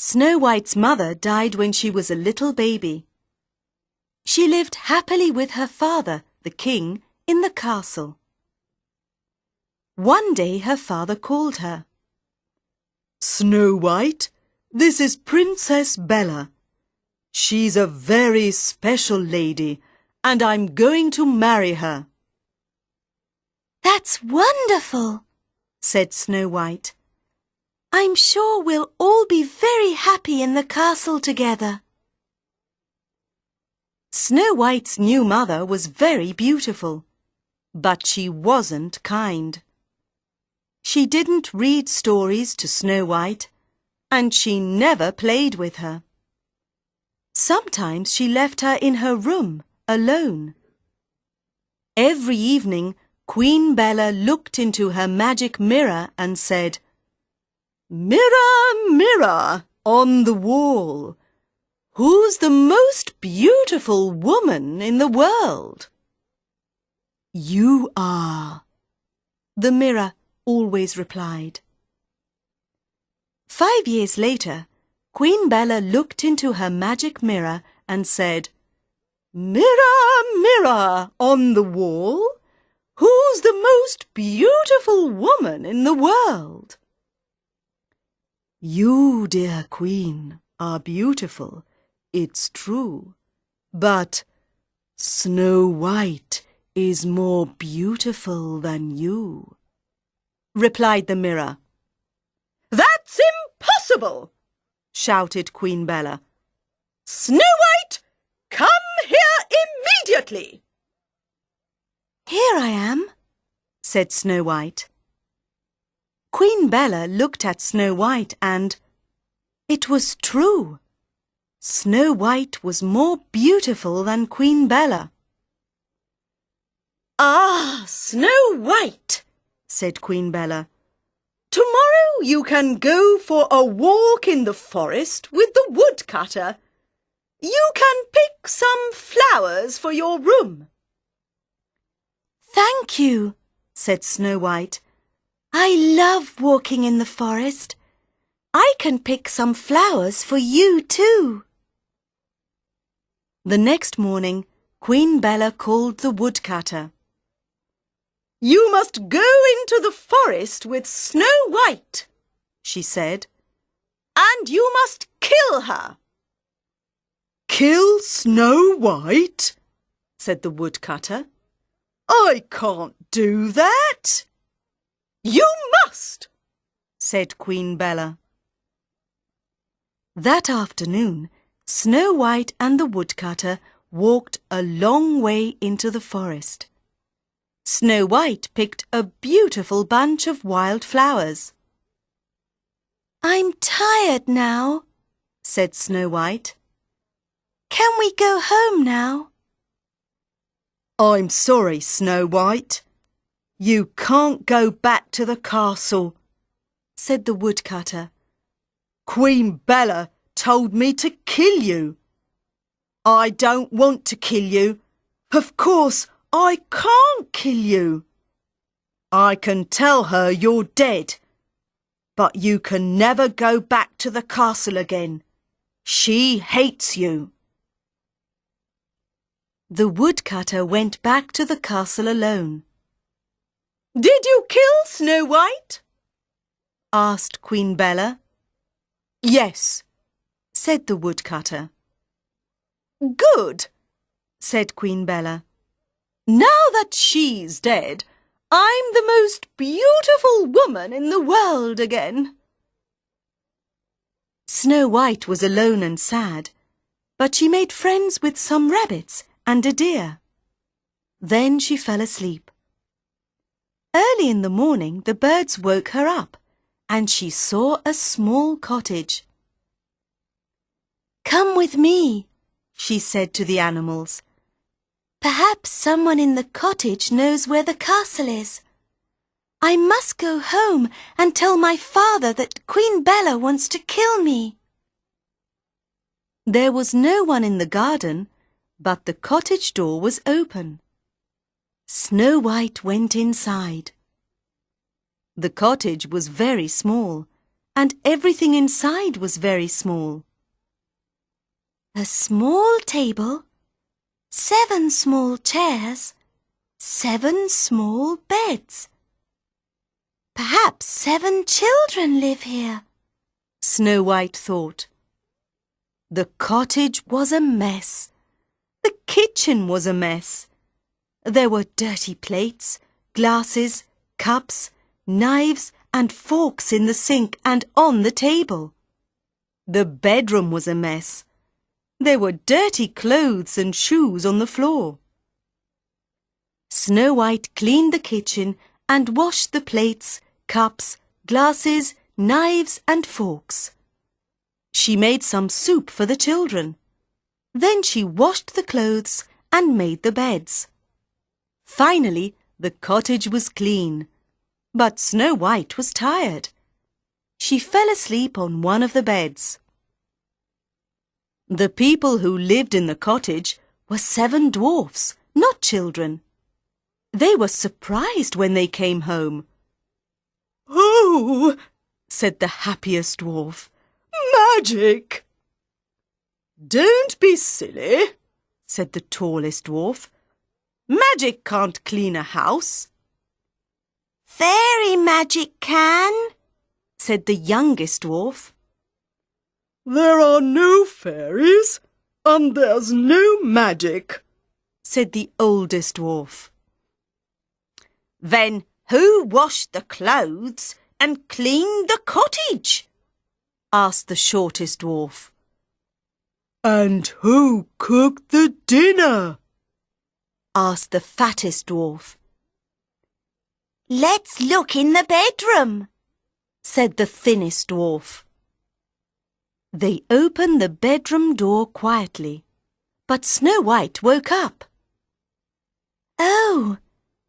Snow White's mother died when she was a little baby. She lived happily with her father, the king, in the castle. One day her father called her. "Snow White, this is Princess Bella. She's a very special lady, and I'm going to marry her." "That's wonderful," said Snow White. "I'm sure we'll all be very happy in the castle together." Snow White's new mother was very beautiful, but she wasn't kind. She didn't read stories to Snow White, and she never played with her. Sometimes she left her in her room alone. Every evening, Queen Bella looked into her magic mirror and said, "Mirror, mirror on the wall, who's the most beautiful woman in the world?" "You are," the mirror always replied. 5 years later, Queen Bella looked into her magic mirror and said, "Mirror, mirror on the wall, who's the most beautiful woman in the world?" "You, dear Queen, are beautiful, it's true, but Snow White is more beautiful than you," replied the mirror. "That's impossible!" shouted Queen Bella. "Snow White, come here immediately!" "Here I am," said Snow White. Queen Bella looked at Snow White and it was true. Snow White was more beautiful than Queen Bella. "Ah, Snow White," said Queen Bella. "Tomorrow you can go for a walk in the forest with the woodcutter. You can pick some flowers for your room." "Thank you," said Snow White. "I love walking in the forest. I can pick some flowers for you too." The next morning, Queen Bella called the woodcutter. "You must go into the forest with Snow White," she said, "and you must kill her." "Kill Snow White?" said the woodcutter. "I can't do that." "You must," said Queen Bella. That afternoon, Snow White and the woodcutter walked a long way into the forest. Snow White picked a beautiful bunch of wild flowers. "I'm tired now," said Snow White. "Can we go home now?" "I'm sorry, Snow White. You can't go back to the castle," said the woodcutter. "Queen Bella told me to kill you." "I don't want to kill you. Of course, I can't kill you. I can tell her you're dead, but you can never go back to the castle again. She hates you." The woodcutter went back to the castle alone. "Did you kill Snow White?" asked Queen Bella. "Yes," said the woodcutter. "Good," said Queen Bella. "Now that she's dead, I'm the most beautiful woman in the world again." Snow White was alone and sad, but she made friends with some rabbits and a deer. Then she fell asleep. Early in the morning, the birds woke her up, and she saw a small cottage. "Come with me," she said to the animals. "Perhaps someone in the cottage knows where the castle is. I must go home and tell my father that Queen Bella wants to kill me." There was no one in the garden, but the cottage door was open. Snow White went inside. The cottage was very small, and everything inside was very small. A small table, 7 small chairs, 7 small beds. Perhaps 7 children live here, Snow White thought. The cottage was a mess. The kitchen was a mess. There were dirty plates, glasses, cups, knives and forks in the sink and on the table. The bedroom was a mess. There were dirty clothes and shoes on the floor. Snow White cleaned the kitchen and washed the plates, cups, glasses, knives and forks. She made some soup for the children. Then she washed the clothes and made the beds. Finally, the cottage was clean. But Snow White was tired. She fell asleep on one of the beds. The people who lived in the cottage were 7 dwarfs, not children. They were surprised when they came home. "Oh," said the happiest dwarf, "magic!" "Don't be silly," said the tallest dwarf. "Magic can't clean a house." "Fairy magic can," said the youngest dwarf. "There are no fairies, and there's no magic," said the oldest dwarf. "Then who washed the clothes and cleaned the cottage?" asked the shortest dwarf. "And who cooked the dinner?" asked the fattest dwarf. "Let's look in the bedroom," said the thinnest dwarf. They opened the bedroom door quietly, but Snow White woke up. "Oh,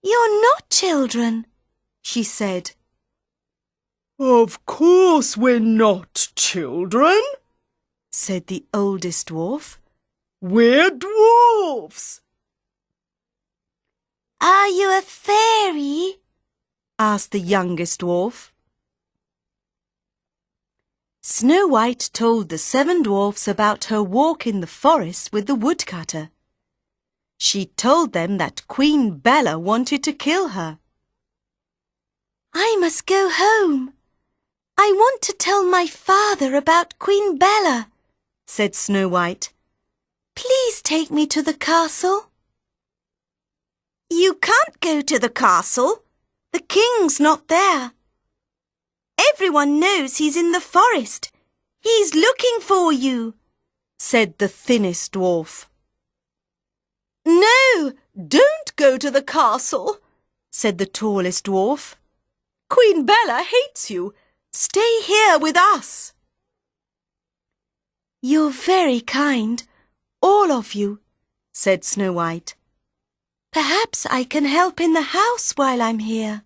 you're not children," she said. "Of course we're not children," said the oldest dwarf. "We're dwarfs." "Are you a fairy?" asked the youngest dwarf. Snow White told the 7 dwarfs about her walk in the forest with the woodcutter. She told them that Queen Bella wanted to kill her. "I must go home. I want to tell my father about Queen Bella," said Snow White. "Please take me to the castle." "You can't go to the castle. The king's not there. Everyone knows he's in the forest. He's looking for you," said the thinnest dwarf. "No, don't go to the castle," said the tallest dwarf. "Queen Bella hates you. Stay here with us." "You're very kind, all of you," said Snow White. "Perhaps I can help in the house while I'm here."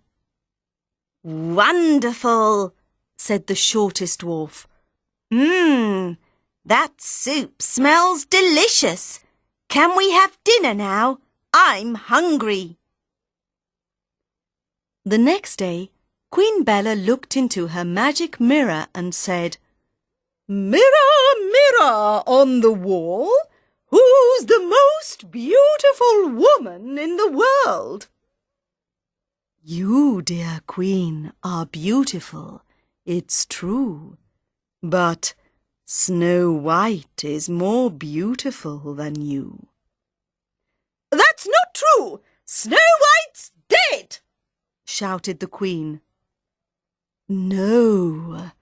"Wonderful," said the shortest dwarf. That soup smells delicious. Can we have dinner now? I'm hungry." The next day, Queen Bella looked into her magic mirror and said, "Mirror, mirror on the wall, who's the most beautiful woman in the world?" "You, dear Queen, are beautiful, it's true. But Snow White is more beautiful than you." "That's not true! Snow White's dead!" shouted the Queen. "No,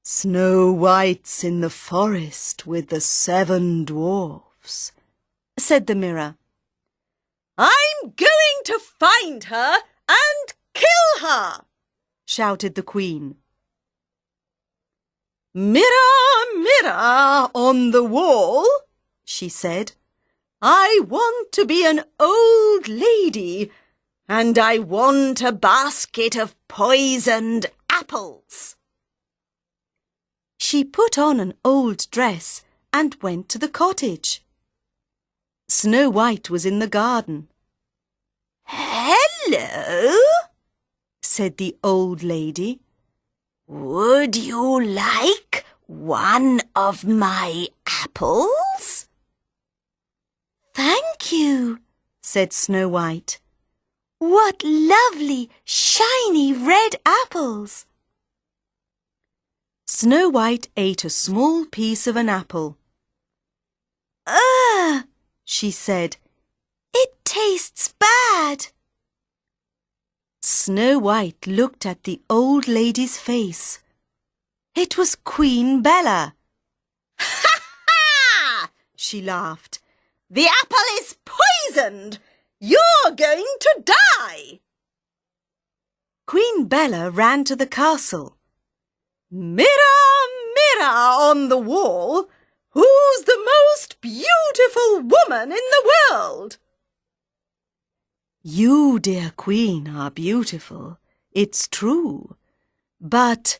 Snow White's in the forest with the 7 dwarfs," said the mirror. "I'm going to find her and kill her!" shouted the Queen. "Mirror, mirror on the wall," she said, "I want to be an old lady, and I want a basket of poisoned apples." She put on an old dress and went to the cottage. Snow White was in the garden. "Hello," said the old lady. Would you like one of my apples? Thank you, said Snow White. What lovely, shiny red apples! Snow White ate a small piece of an apple. Ugh, she said. It tastes bad. Snow White looked at the old lady's face. It was Queen Bella. Ha ha! She laughed. The apple is poisoned. You're going to die. Queen Bella ran to the castle. Mirror, mirror on the wall, who's the most beautiful woman in the world? You, dear Queen, are beautiful, it's true. But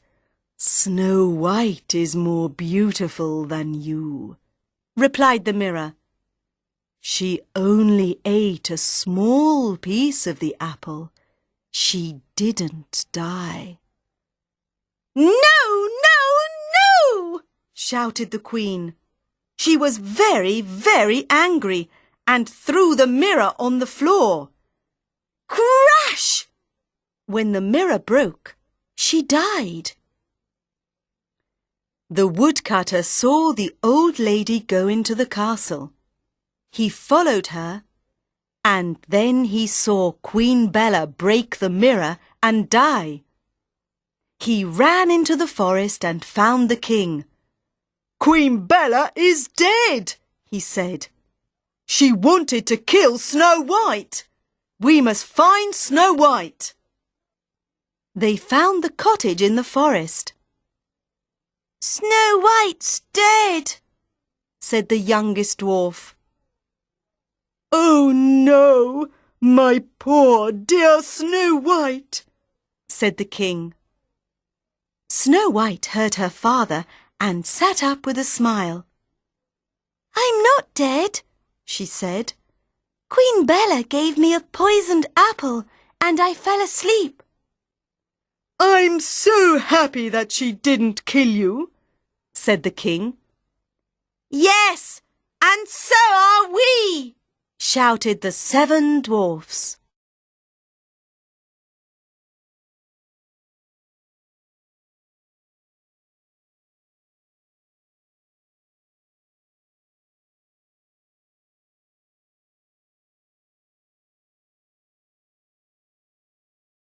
Snow White is more beautiful than you, replied the mirror. She only ate a small piece of the apple. She didn't die. No, no, no! shouted the Queen. She was very, very angry and threw the mirror on the floor. Crash! When the mirror broke, she died. The woodcutter saw the old lady go into the castle. He followed her, and then he saw Queen Bella break the mirror and die. He ran into the forest and found the king. Queen Bella is dead, he said. She wanted to kill Snow White. We must find Snow White. They found the cottage in the forest. Snow White's dead, said the youngest dwarf. Oh no, my poor dear Snow White, said the king. Snow White heard her father and sat up with a smile. I'm not dead, she said. Queen Bella gave me a poisoned apple and I fell asleep. I'm so happy that she didn't kill you, said the king. Yes, and so are we, shouted the 7 dwarfs.